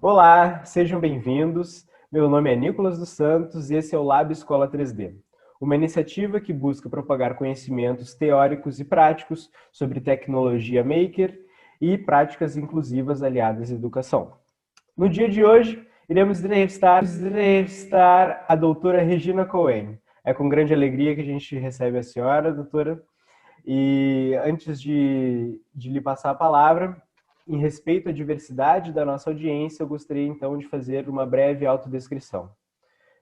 Olá, sejam bem-vindos. Meu nome é Nicolas dos Santos e esse é o Lab Escola 3D, uma iniciativa que busca propagar conhecimentos teóricos e práticos sobre tecnologia maker e práticas inclusivas aliadas à educação. No dia de hoje, iremos entrevistar a doutora Regina Cohen. É com grande alegria que a gente recebe a senhora, doutora. E antes de lhe passar a palavra, em respeito à diversidade da nossa audiência, eu gostaria então de fazer uma breve autodescrição.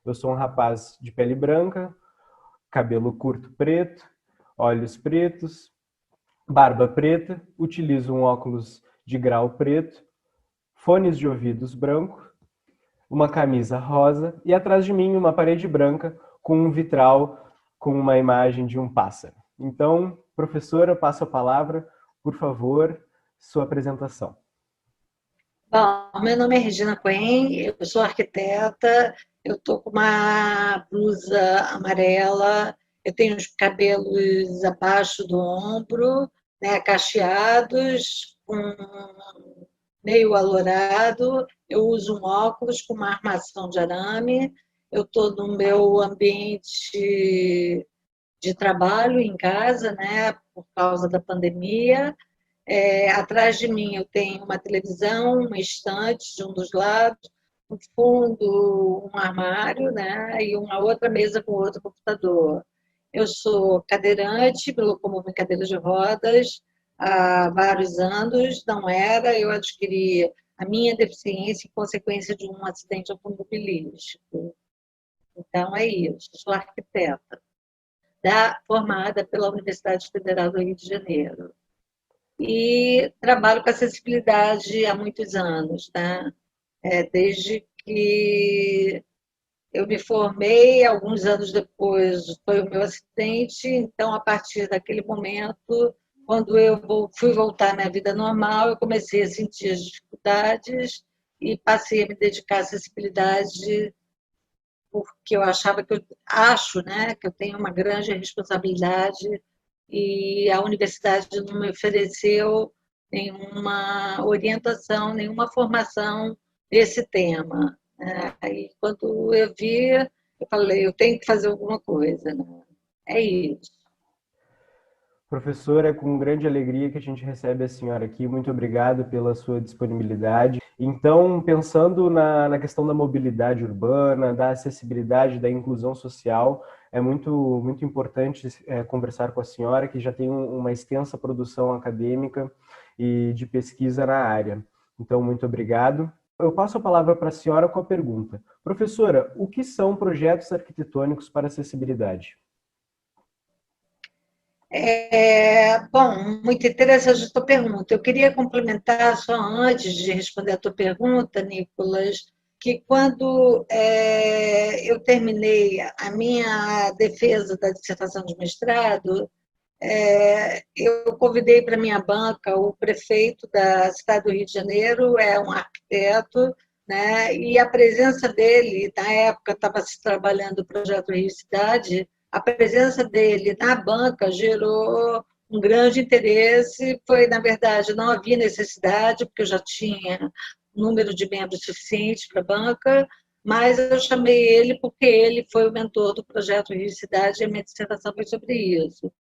Eu sou um rapaz de pele branca, cabelo curto preto, olhos pretos, barba preta, utilizo um óculos de grau preto, fones de ouvidos branco, uma camisa rosa e atrás de mim uma parede branca com um vitral com uma imagem de um pássaro. Então, professora, passo a palavra, por favor, sua apresentação. Bom, meu nome é Regina Cohen, eu sou arquiteta, eu estou com uma blusa amarela, eu tenho os cabelos abaixo do ombro, né, cacheados, meio alourado, eu uso um óculos com uma armação de arame, eu estou no meu ambiente de trabalho em casa, né, por causa da pandemia. Atrás de mim eu tenho uma televisão, uma estante de um dos lados, no fundo um armário, né, e uma outra mesa com outro computador. Eu sou cadeirante, me locomovo em cadeira de rodas há vários anos, não era, eu adquiri a minha deficiência em consequência de um acidente automobilístico. Então é isso, sou arquiteta, formada pela Universidade Federal do Rio de Janeiro. E trabalho com acessibilidade há muitos anos, né? Desde que eu me formei, alguns anos depois foi o meu acidente, então, a partir daquele momento, quando eu fui voltar à minha vida normal, eu comecei a sentir as dificuldades e passei a me dedicar à acessibilidade, porque eu achava que eu acho, né, que eu tenho uma grande responsabilidade e a universidade não me ofereceu nenhuma orientação, nenhuma formação desse tema. Né? Aí, quando eu vi, eu falei, eu tenho que fazer alguma coisa. Né? É isso. Professora, é com grande alegria que a gente recebe a senhora aqui. Muito obrigado pela sua disponibilidade. Então, pensando na questão da mobilidade urbana, da acessibilidade, da inclusão social, é muito importante conversar com a senhora, que já tem uma extensa produção acadêmica e de pesquisa na área. Então, muito obrigado. Eu passo a palavra para a senhora com a pergunta. Professora, o que são projetos arquitetônicos para acessibilidade? Bom, muito interessante a tua pergunta. Eu queria complementar só antes de responder a tua pergunta, Nicolas, que quando eu terminei a minha defesa da dissertação de mestrado, eu convidei para minha banca o prefeito da cidade do Rio de Janeiro, é um arquiteto, né? E a presença dele, na época estava se trabalhando o projeto Rio Cidade, a presença dele na banca gerou um grande interesse. Foi, na verdade, não havia necessidade, porque eu já tinha número de membros suficiente para a banca, mas eu chamei ele porque ele foi o mentor do projeto Rio Cidade e a minha dissertação foi sobre isso.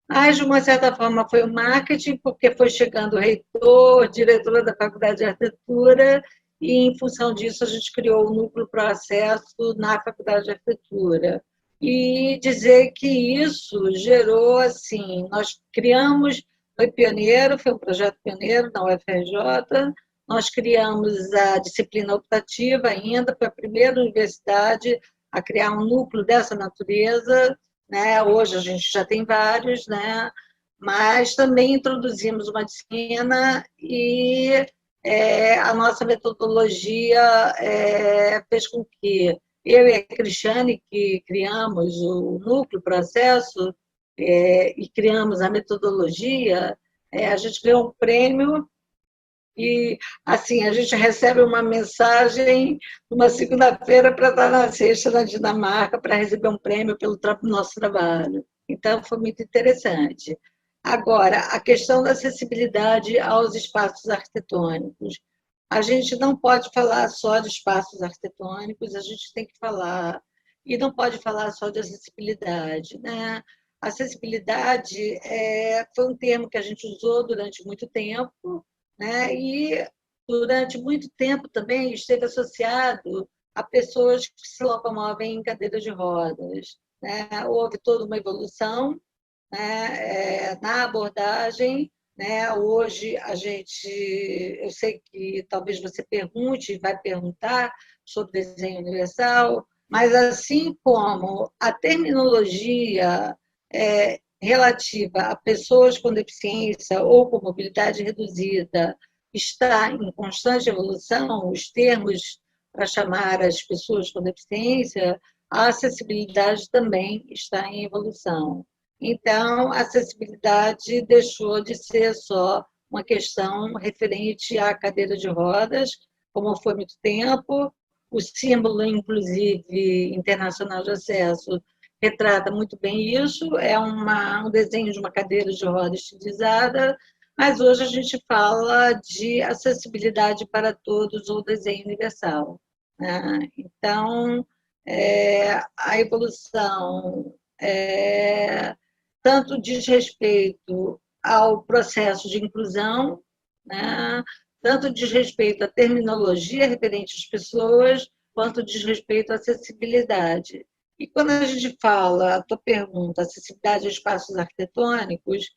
Mas, de uma certa forma, foi o marketing, porque foi chegando o reitor, diretora da Faculdade de Arquitetura, e, em função disso, a gente criou o Núcleo para o Acesso na Faculdade de Arquitetura. E dizer que isso gerou, assim, nós criamos, foi pioneiro, foi um projeto pioneiro na UFRJ, nós criamos a disciplina optativa ainda, foi a primeira universidade a criar um núcleo dessa natureza, né? Hoje a gente já tem vários, né? Mas também introduzimos uma disciplina e a nossa metodologia fez com que eu e a Cristiane, que criamos o núcleo processo e criamos a metodologia, a gente ganhou um prêmio e, assim, a gente recebe uma mensagem numa segunda-feira para estar na sexta na Dinamarca para receber um prêmio pelo nosso trabalho. Então, foi muito interessante. Agora, a questão da acessibilidade aos espaços arquitetônicos. a gente não pode falar só de espaços arquitetônicos, a gente tem que falar, e não pode falar só de acessibilidade, né? Acessibilidade foi um termo que a gente usou durante muito tempo, né? E durante muito tempo também esteve associado a pessoas que se locomovem em cadeira de rodas, né? Houve toda uma evolução, né, na abordagem, né? Hoje eu sei que talvez você pergunte e vai perguntar sobre desenho universal, mas assim como a terminologia relativa a pessoas com deficiência ou com mobilidade reduzida está em constante evolução, os termos para chamar as pessoas com deficiência, a acessibilidade também está em evolução. Então, a acessibilidade deixou de ser só uma questão referente à cadeira de rodas, como foi muito tempo. O símbolo, inclusive, internacional de acesso retrata muito bem isso. É um desenho de uma cadeira de rodas estilizada, mas hoje a gente fala de acessibilidade para todos ou desenho universal, né? Então, a evolução tanto diz respeito ao processo de inclusão, né? Tanto diz respeito à terminologia referente às pessoas, quanto diz respeito à acessibilidade. E quando a gente fala, a tua pergunta, acessibilidade a espaços arquitetônicos,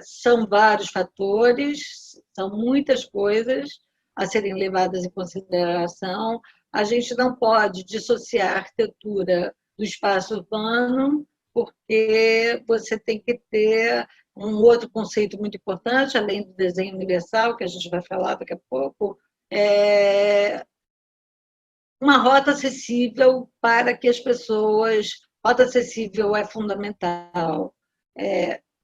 são vários fatores, são muitas coisas a serem levadas em consideração. A gente não pode dissociar a arquitetura do espaço urbano, porque você tem que ter um outro conceito muito importante, além do desenho universal, que a gente vai falar daqui a pouco, uma rota acessível para que as pessoas. Rota acessível é fundamental.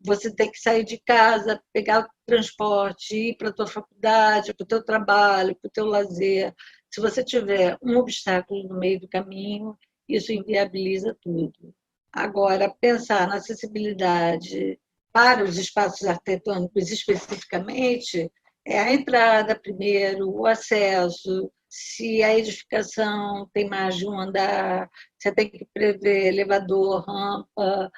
Você tem que sair de casa, pegar o transporte, ir para a tua faculdade, para o teu trabalho, para o teu lazer. Se você tiver um obstáculo no meio do caminho, isso inviabiliza tudo. Agora, pensar na acessibilidade para os espaços arquitetônicos especificamente, é a entrada primeiro, o acesso, se a edificação tem mais de um andar, você tem que prever elevador, rampa,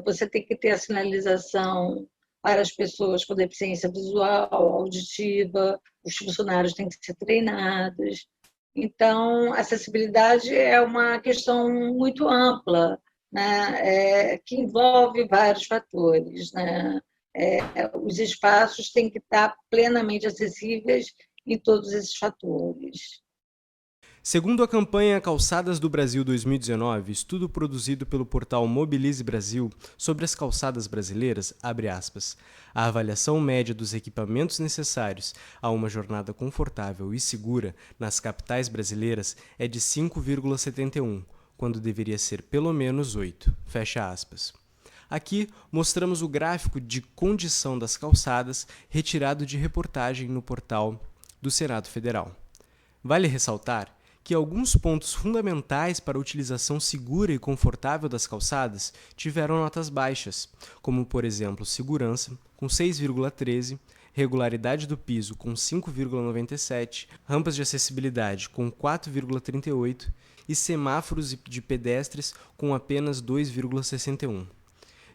você tem que ter a sinalização para as pessoas com deficiência visual, auditiva, os funcionários têm que ser treinados. Então, acessibilidade é uma questão muito ampla, né? Que envolve vários fatores, né? Os espaços têm que estar plenamente acessíveis em todos esses fatores. Segundo a campanha Calçadas do Brasil 2019, estudo produzido pelo portal Mobilize Brasil sobre as calçadas brasileiras, abre aspas, a avaliação média dos equipamentos necessários a uma jornada confortável e segura nas capitais brasileiras é de 5,71, quando deveria ser pelo menos 8, fecha aspas. Aqui mostramos o gráfico de condição das calçadas retirado de reportagem no portal do Senado Federal. Vale ressaltar que alguns pontos fundamentais para a utilização segura e confortável das calçadas tiveram notas baixas, como, por exemplo, segurança, com 6,13, regularidade do piso, com 5,97, rampas de acessibilidade, com 4,38 e semáforos de pedestres, com apenas 2,61.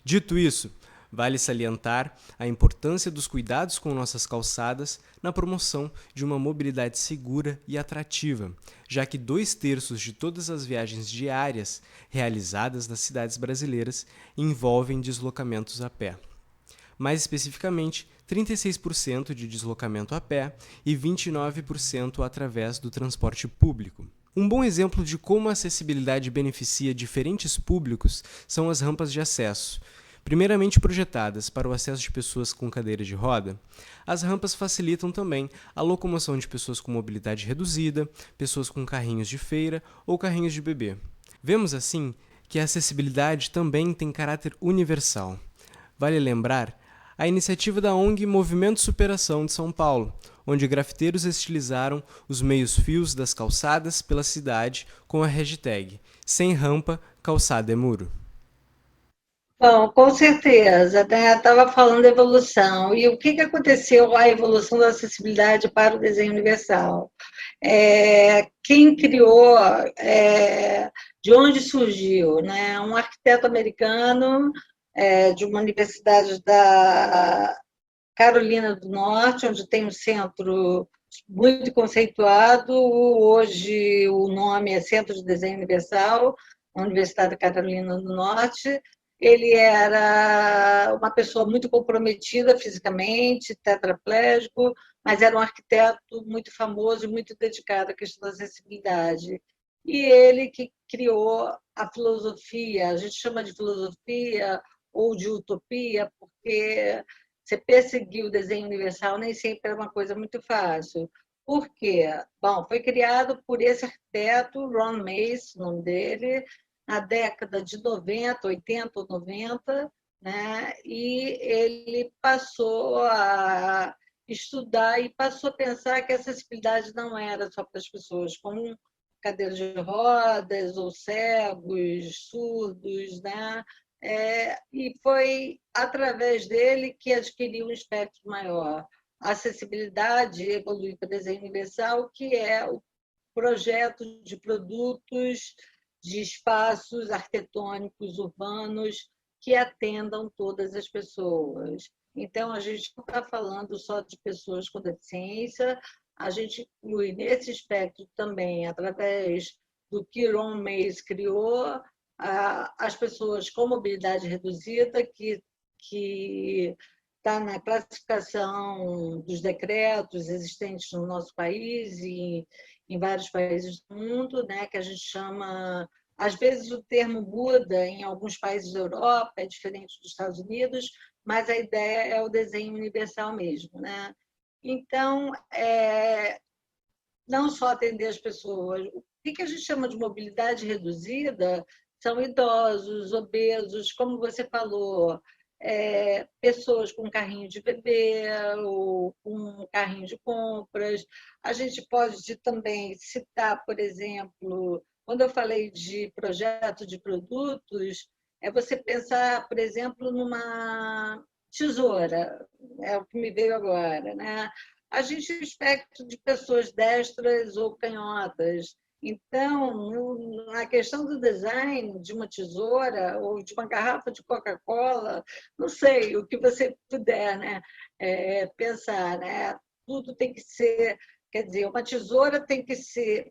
Dito isso, vale salientar a importância dos cuidados com nossas calçadas na promoção de uma mobilidade segura e atrativa, já que 2/3 de todas as viagens diárias realizadas nas cidades brasileiras envolvem deslocamentos a pé. Mais especificamente, 36% de deslocamento a pé e 29% através do transporte público. Um bom exemplo de como a acessibilidade beneficia diferentes públicos são as rampas de acesso. Primeiramente projetadas para o acesso de pessoas com cadeira de roda, as rampas facilitam também a locomoção de pessoas com mobilidade reduzida, pessoas com carrinhos de feira ou carrinhos de bebê. Vemos assim que a acessibilidade também tem caráter universal. Vale lembrar a iniciativa da ONG Movimento Superação de São Paulo, onde grafiteiros estilizaram os meios-fios das calçadas pela cidade com a hashtag Sem Rampa, Calçada é Muro. Bom, com certeza, né? Estava falando da evolução. E o que aconteceu a evolução da acessibilidade para o desenho universal? Quem criou, de onde surgiu, né? Um arquiteto americano de uma universidade da Carolina do Norte, onde tem um centro muito conceituado. Hoje o nome é Centro de Desenho Universal, Universidade da Carolina do Norte. Ele era uma pessoa muito comprometida fisicamente, tetraplégico, mas era um arquiteto muito famoso e muito dedicado à questão da acessibilidade. E ele que criou a filosofia, a gente chama de filosofia ou de utopia, porque você perseguir o desenho universal nem sempre é uma coisa muito fácil. Por quê? Bom, foi criado por esse arquiteto, Ron Mace, o nome dele, na década de 90, 80 ou 90, né? E ele passou a estudar e passou a pensar que a acessibilidade não era só para as pessoas com cadeiras de rodas ou cegos, surdos, né? E foi através dele que adquiriu um espectro maior. A acessibilidade evolui para o desenho universal, que é o projeto de produtos, de espaços arquitetônicos urbanos que atendam todas as pessoas. Então, a gente não está falando só de pessoas com deficiência, a gente inclui nesse espectro também, através do que Ron Mays criou, as pessoas com mobilidade reduzida, que está na classificação dos decretos existentes no nosso país e em vários países do mundo, né, que a gente chama, às vezes o termo muda em alguns países da Europa, é diferente dos Estados Unidos, mas a ideia é o desenho universal mesmo, né? Então, não só atender as pessoas. O que a gente chama de mobilidade reduzida são idosos, obesos, como você falou, pessoas com carrinho de bebê ou com carrinho de compras. A gente pode também citar, por exemplo, quando eu falei de projeto de produtos, é você pensar, por exemplo, numa tesoura, é o que me veio agora, né? A gente tem um espectro de pessoas destras ou canhotas. Então, na questão do design de uma tesoura ou de uma garrafa de Coca-Cola, não sei, o que você puder, né, pensar, né? Tudo tem que ser, quer dizer, uma tesoura tem que ser,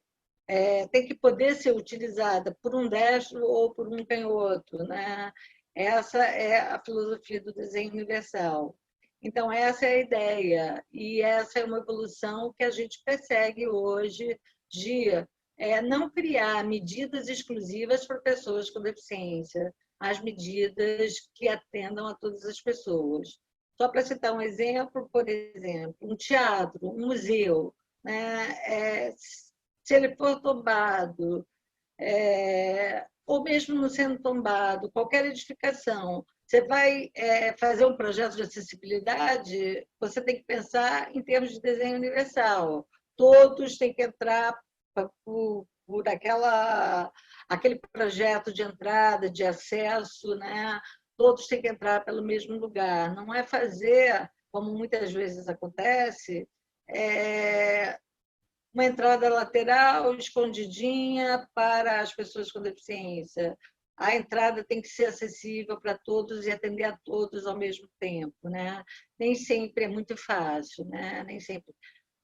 tem que poder ser utilizada por um destro ou por um canhoto, né? Essa é a filosofia do desenho universal. Então, essa é a ideia, e essa é uma evolução que a gente persegue hoje de não criar medidas exclusivas para pessoas com deficiência, mas medidas que atendam a todas as pessoas. Só para citar um exemplo, por exemplo, um teatro, um museu, né? Se ele for tombado, ou mesmo não sendo tombado, qualquer edificação, você vai fazer um projeto de acessibilidade, você tem que pensar em termos de desenho universal. Todos têm que entrar por aquele projeto de entrada, de acesso, né? Todos têm que entrar pelo mesmo lugar. Não é fazer, como muitas vezes acontece, uma entrada lateral escondidinha para as pessoas com deficiência. A entrada tem que ser acessível para todos e atender a todos ao mesmo tempo, né? Nem sempre é muito fácil, né? Nem sempre.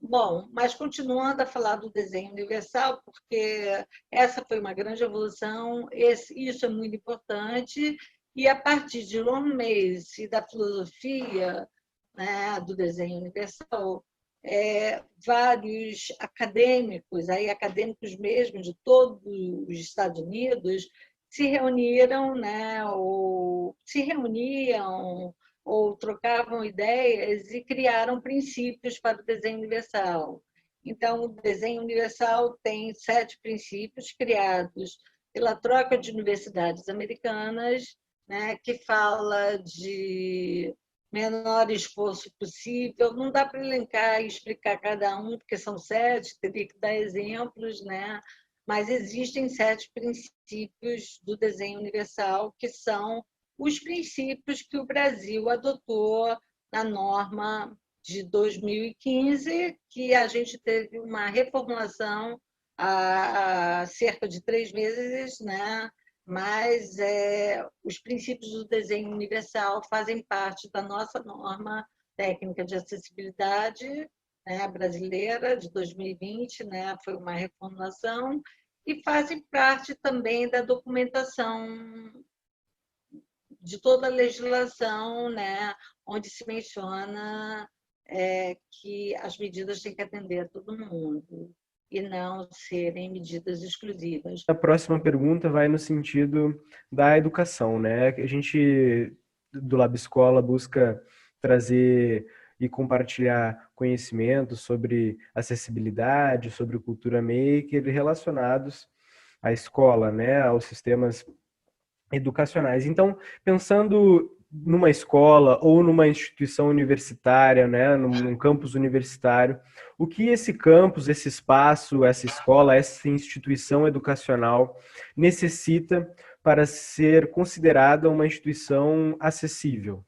Bom, mas continuando a falar do desenho universal, porque essa foi uma grande evolução, isso é muito importante, e a partir de Ron Mace e da filosofia, né, do desenho universal, vários acadêmicos, aí acadêmicos mesmo de todos os Estados Unidos, se reuniram, né, ou se reuniam ou trocavam ideias e criaram princípios para o desenho universal. Então, o desenho universal tem 7 princípios criados pela troca de universidades americanas, né, que fala de menor esforço possível. Não dá para elencar e explicar cada um, porque são 7, teria que dar exemplos, né? Mas existem 7 princípios do desenho universal que são os princípios que o Brasil adotou na norma de 2015, que a gente teve uma reformulação há cerca de 3 meses, né? Mas os princípios do desenho universal fazem parte da nossa norma técnica de acessibilidade, né, brasileira, de 2020, né? Foi uma reformulação, e fazem parte também da documentação de toda a legislação, né, onde se menciona que as medidas têm que atender a todo mundo e não serem medidas exclusivas. A próxima pergunta vai no sentido da educação, né? A gente do Lab Escola busca trazer e compartilhar conhecimentos sobre acessibilidade, sobre cultura maker relacionados à escola, né, aos sistemas educacionais. Então, pensando numa escola ou numa instituição universitária, né, num campus universitário, o que esse campus, esse espaço, essa escola, essa instituição educacional necessita para ser considerada uma instituição acessível?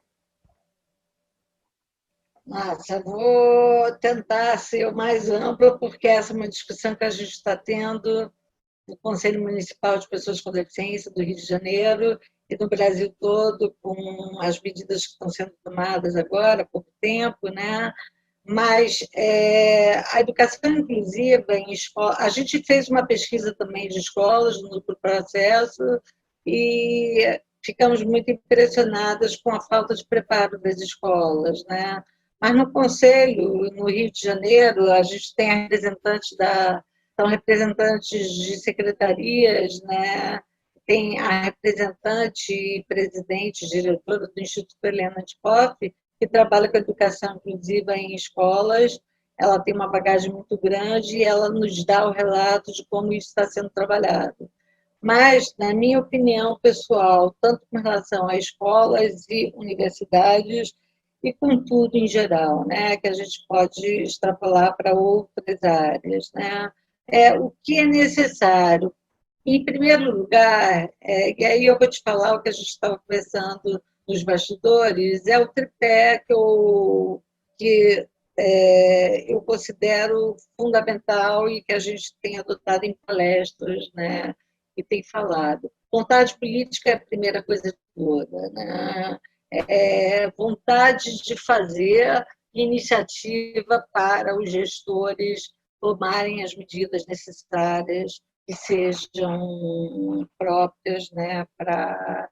Nossa, vou tentar ser o mais ampla, porque essa é uma discussão que a gente está tendo no Conselho Municipal de Pessoas com Deficiência do Rio de Janeiro e no Brasil todo, com as medidas que estão sendo tomadas agora, há pouco tempo, né? Mas a educação inclusiva em escola, a gente fez uma pesquisa também de escolas no processo e ficamos muito impressionadas com a falta de preparo das escolas, né? Mas no Conselho, no Rio de Janeiro, a gente tem são representantes de secretarias, né? Tem a representante e presidente, diretora do Instituto Helena de Koff, que trabalha com educação inclusiva em escolas. Ela tem uma bagagem muito grande e ela nos dá o relato de como isso está sendo trabalhado. Mas, na minha opinião pessoal, tanto com relação a escolas e universidades, e com tudo em geral, né, que a gente pode extrapolar para outras áreas, né, o que é necessário. Em primeiro lugar, e aí eu vou te falar o que a gente estava conversando nos bastidores, é o tripé que eu considero fundamental e que a gente tem adotado em palestras, né, e tem falado. Vontade política é a primeira coisa de toda, né? Vontade de fazer iniciativa para os gestores tomarem as medidas necessárias que sejam próprias, né, para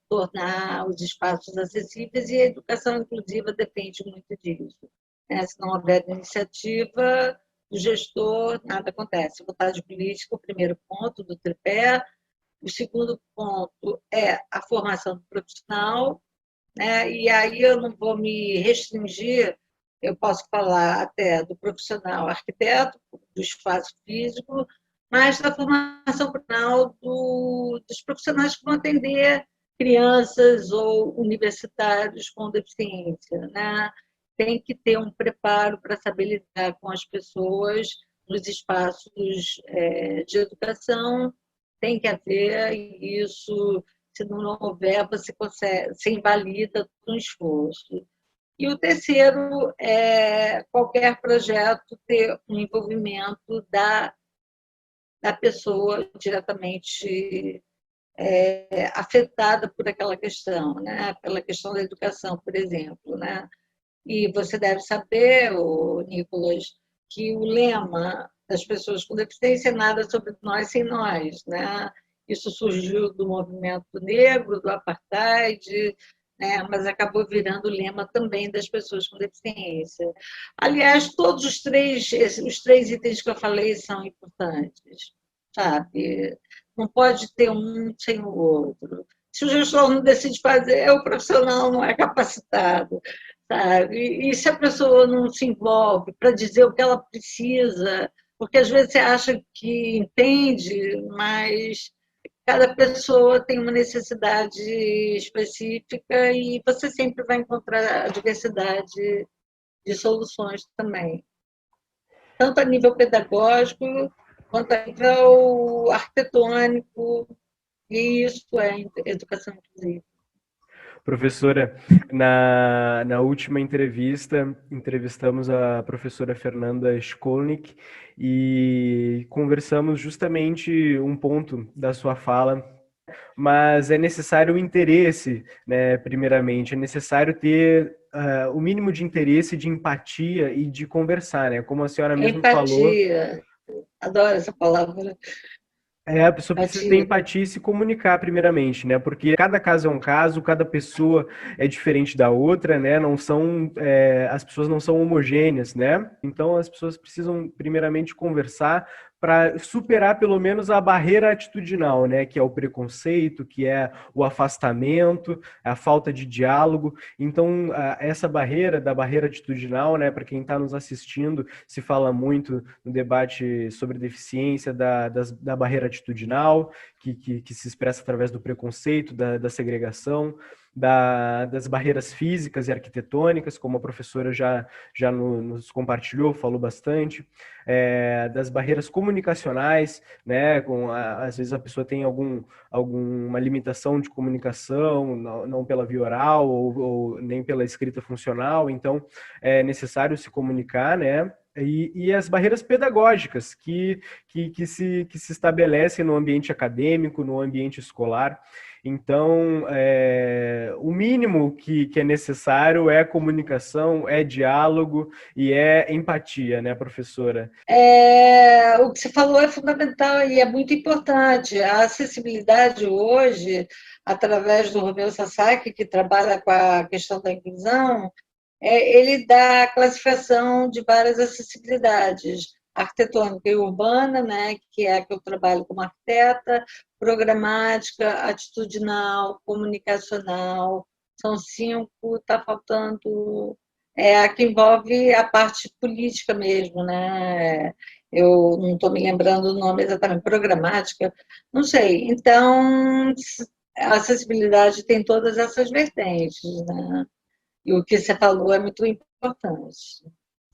tornar os espaços acessíveis, e a educação inclusiva depende muito disso, né? Se não houver iniciativa do gestor, nada acontece. Vontade política, o primeiro ponto do tripé. O segundo ponto é a formação do profissional, né? E aí eu não vou me restringir, eu posso falar até do profissional arquiteto, do espaço físico, mas da formação profissional dos profissionais que vão atender crianças ou universitários com deficiência, né? Tem que ter um preparo para saber lidar com as pessoas nos espaços de educação, tem que haver, e isso, se não houver, você invalida todo um esforço. E o terceiro é qualquer projeto ter um envolvimento da pessoa diretamente afetada por aquela questão, né? Pela questão da educação, por exemplo, né? E você deve saber, Nicolas, que o lema das pessoas com deficiência é nada sobre nós sem nós, né? Isso surgiu do movimento negro, do apartheid, né? Mas acabou virando o lema também das pessoas com deficiência. Aliás, todos os três itens que eu falei são importantes, sabe? Não pode ter um sem o outro. Se o gestor não decide fazer, o profissional não é capacitado, sabe? E se a pessoa não se envolve para dizer o que ela precisa, porque às vezes você acha que entende, mas cada pessoa tem uma necessidade específica e você sempre vai encontrar a diversidade de soluções também, tanto a nível pedagógico quanto a nível arquitetônico, E isso é educação inclusiva. Professora, na última entrevista, entrevistamos a professora Fernanda Skolnick e conversamos justamente um ponto da sua fala, mas é necessário o interesse, né, primeiramente, é necessário ter o mínimo de interesse, de empatia e de conversar, né? Como a senhora mesmo falou, Empatia, adoro essa palavra, a pessoa precisa ter empatia. empatia e se comunicar primeiramente, né? Porque cada caso é um caso, cada pessoa é diferente da outra, né? Não são, as pessoas não são homogêneas, né? Então as pessoas precisam primeiramente conversar para superar pelo menos a barreira atitudinal, né? Que é o preconceito, que é o afastamento, a falta de diálogo. Então essa barreira da barreira atitudinal, né? Para quem está nos assistindo, se fala muito no debate sobre deficiência da barreira atitudinal, que se expressa através do preconceito, da segregação, das barreiras físicas e arquitetônicas, como a professora já nos compartilhou, falou bastante, das barreiras comunicacionais, né, às vezes a pessoa tem alguma limitação de comunicação, não pela via oral ou nem pela escrita funcional, então é necessário se comunicar, né, e as barreiras pedagógicas que se estabelecem no ambiente acadêmico, no ambiente escolar. Então, o mínimo que é necessário é comunicação, é diálogo e é empatia, né, professora? O que você falou é fundamental e é muito importante. A acessibilidade hoje, através do Romeu Sasaki, que trabalha com a questão da inclusão, ele dá a classificação de várias acessibilidades, arquitetônica e urbana, né, que é a que eu trabalho como arquiteta, programática, atitudinal, comunicacional, são 5, está faltando a que envolve a parte política mesmo, né? Eu não estou me lembrando o nome exatamente, programática, não sei. Então, a acessibilidade tem todas essas vertentes, né? E o que você falou é muito importante.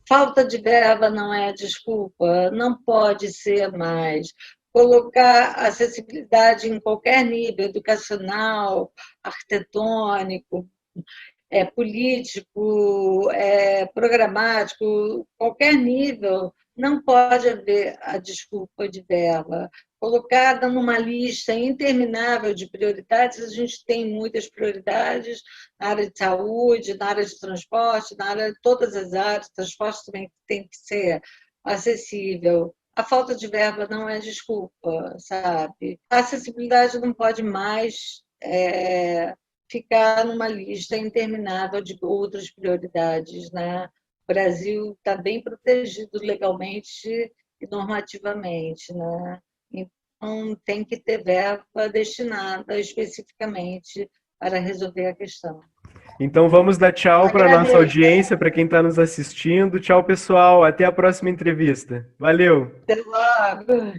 Falta de verba não é desculpa, não pode ser mais. Colocar acessibilidade em qualquer nível, educacional, arquitetônico, político, programático, qualquer nível, não pode haver a desculpa de verba. Colocada numa lista interminável de prioridades, a gente tem muitas prioridades na área de saúde, na área de transporte, na área de todas as áreas, transporte também tem que ser acessível. A falta de verba não é desculpa, sabe? A acessibilidade não pode mais ficar numa lista interminável de outras prioridades, né? O Brasil está bem protegido legalmente e normativamente, né? Então, tem que ter verba destinada especificamente para resolver a questão. Então vamos dar tchau para a nossa Agradeço. audiência, para quem está nos assistindo. Tchau, pessoal. Até a próxima entrevista. Valeu! Até logo.